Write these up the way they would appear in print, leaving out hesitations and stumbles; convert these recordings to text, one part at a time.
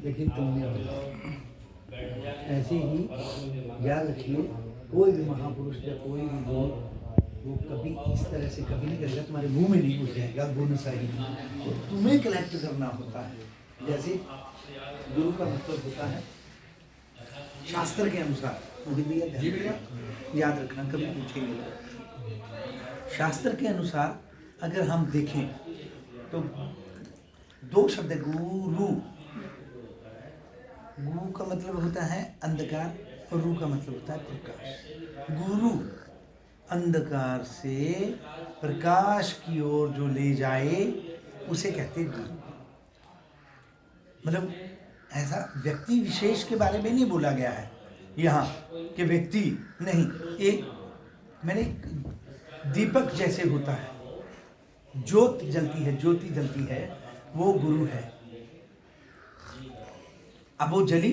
लेकिन तुम नहीं हो। ऐसे ही याद रखिए, कोई भी महापुरुष या कोई भी लोग वो कभी इस तरह से कभी नहीं करेगा, तुम्हारे मुंह में नहीं घुस जाएगा गुण सही, तो तुम्हें कलेक्ट करना होता है। जैसे गुरु का मतलब होता है शास्त्र के अनुसार, याद रखना कभी पूछेंगे तो, शास्त्र के अनुसार अगर हम देखें तो दो शब्द है, गुरु। गु का मतलब होता है अंधकार और रू का मतलब होता है प्रकाश। गुरु अंधकार से प्रकाश की ओर जो ले जाए उसे कहते हैं गुरु। मतलब ऐसा व्यक्ति विशेष के बारे में नहीं बोला गया है यहाँ कि व्यक्ति नहीं, एक मैंने दीपक जैसे होता है, ज्योत जलती है, ज्योति जलती है, वो गुरु है। अब वो जली,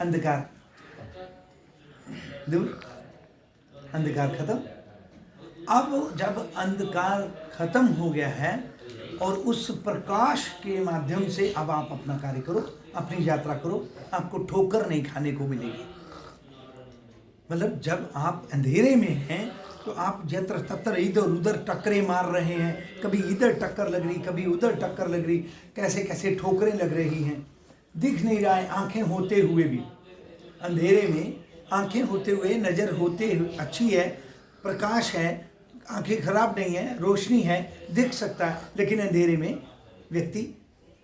अंधकार दूर, अंधकार खत्म। अब जब अंधकार खत्म हो गया है और उस प्रकाश के माध्यम से अब आप अपना कार्य करो, अपनी यात्रा करो, आपको ठोकर नहीं खाने को मिलेगी। मतलब जब आप अंधेरे में हैं तो आप जत्र तत्र इधर उधर टक्करें मार रहे हैं, कभी इधर टक्कर लग रही, कभी उधर टक्कर लग रही, कैसे कैसे ठोकरें लग रही हैं, दिख नहीं रहा है। आंखें होते हुए भी अंधेरे में, आंखें होते हुए, नज़र होते हुए अच्छी है, प्रकाश है, आंखें खराब नहीं है, रोशनी है, दिख सकता है, लेकिन अंधेरे में व्यक्ति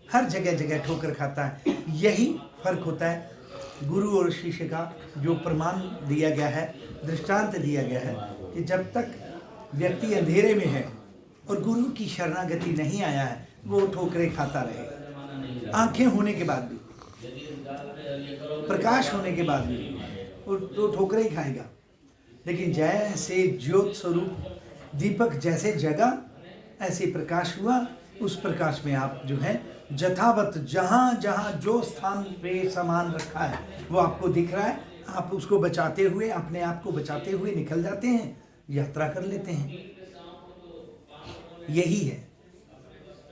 हर जगह जगह ठोकर खाता है। यही फर्क होता है गुरु और शिष्य का। जो प्रमाण दिया गया है, दृष्टांत दिया गया है कि जब तक व्यक्ति अंधेरे में है और गुरु की शरणागति नहीं आया है, वो ठोकरें खाता रहेगा। आंखें होने के बाद भी, प्रकाश होने के बाद भी वो ठोकरें ही खाएगा। लेकिन जैसे ज्योत स्वरूप दीपक जैसे जगा, ऐसे प्रकाश हुआ, उस प्रकाश में आप जो है यथावत जहाँ जहाँ जो स्थान पे सामान रखा है वो आपको दिख रहा है, आप उसको बचाते हुए, अपने आप को बचाते हुए निकल जाते हैं, यात्रा कर लेते हैं। यही है।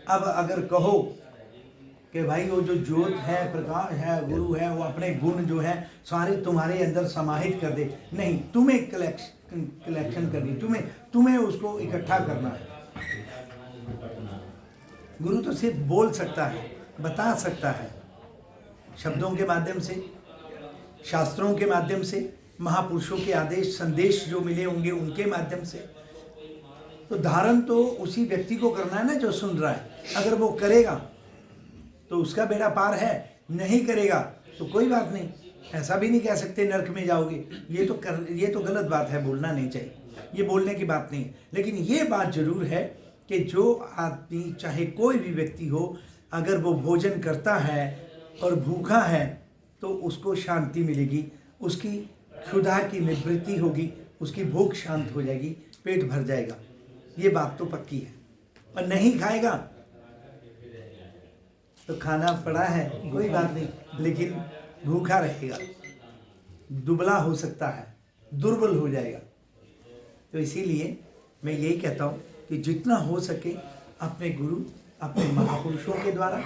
अब अगर कहो कि भाई वो जो ज्योत है, प्रकाश है, गुरु है, वो अपने गुण जो है सारे तुम्हारे अंदर समाहित कर दे, नहीं, तुम्हें कलेक्शन करनी, तुम्हें उसको इकट्ठा करना है। गुरु तो सिर्फ बोल सकता है, बता सकता है, शब्दों के माध्यम से, शास्त्रों के माध्यम से, महापुरुषों के आदेश संदेश जो मिले होंगे उनके माध्यम से। तो धारण तो उसी व्यक्ति को करना है ना जो सुन रहा है। अगर वो करेगा तो उसका बेड़ा पार है, नहीं करेगा तो कोई बात नहीं। ऐसा भी नहीं कह सकते नरक में जाओगे, ये तो गलत बात है, बोलना नहीं चाहिए, ये बोलने की बात नहीं है। लेकिन ये बात जरूर है कि जो आदमी, चाहे कोई भी व्यक्ति हो, अगर वो भोजन करता है और भूखा है तो उसको शांति मिलेगी, उसकी क्षुधा की निवृत्ति होगी, उसकी भूख शांत हो जाएगी, पेट भर जाएगा। ये बात तो पक्की है। और नहीं खाएगा तो खाना पड़ा है, कोई बात नहीं, लेकिन भूखा रहेगा, दुबला हो सकता है, दुर्बल हो जाएगा। तो इसीलिए मैं यही कहता हूँ कि जितना हो सके अपने गुरु, अपने महापुरुषों के द्वारा,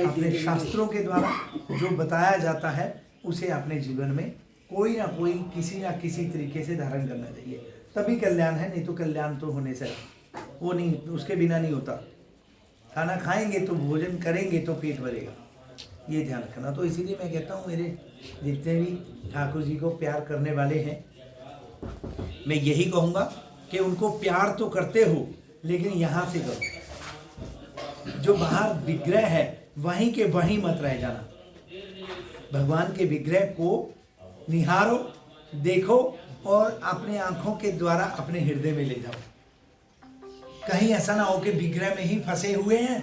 अपने शास्त्रों के द्वारा जो बताया जाता है उसे अपने जीवन में कोई ना कोई, किसी ना किसी तरीके से धारण करना चाहिए। तभी कल्याण है, नहीं तो कल्याण तो होने से वो नहीं, उसके बिना नहीं होता। खाना खाएंगे तो, भोजन करेंगे तो पेट भरेगा, ये ध्यान रखना। तो इसीलिए मैं कहता हूँ, मेरे जितने भी ठाकुर जी को प्यार करने वाले हैं, मैं यही कहूँगा कि उनको प्यार तो करते हो, लेकिन यहाँ से करो। जो बाहर विग्रह है वहीं के वहीं मत रह जाना। भगवान के विग्रह को निहारो, देखो और अपने आंखों के द्वारा अपने हृदय में ले जाओ। कहीं ऐसा ना हो कि विग्रह में ही फंसे हुए हैं।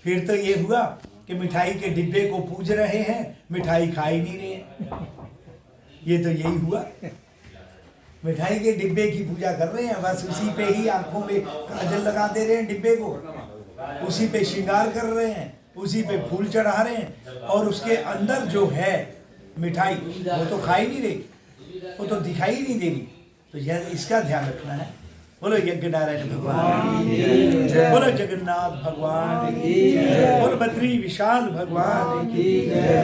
फिर तो ये हुआ कि मिठाई के डिब्बे को पूज रहे हैं, मिठाई खा ही नहीं रहे हैं। ये तो यही हुआ, मिठाई के डिब्बे की पूजा कर रहे हैं, बस उसी पे ही आंखों में काजल लगा दे रहे हैं डिब्बे को, उसी पे श्रृंगार कर रहे हैं, उसी पे फूल चढ़ा रहे हैं, और उसके अंदर जो है मिठाई वो तो खा ही नहीं रही, वो तो दिखाई नहीं दे रही। तो यह इसका ध्यान रखना है बोलो यज्ञ नारायण भगवान, बोलो जगन्नाथ भगवान, बोलो बद्री विशाल भगवान,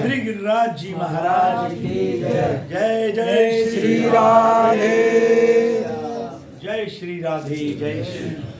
श्री गिरिराज जी महाराज, जय जय श्री राधे, जय श्री राधे, जय श्री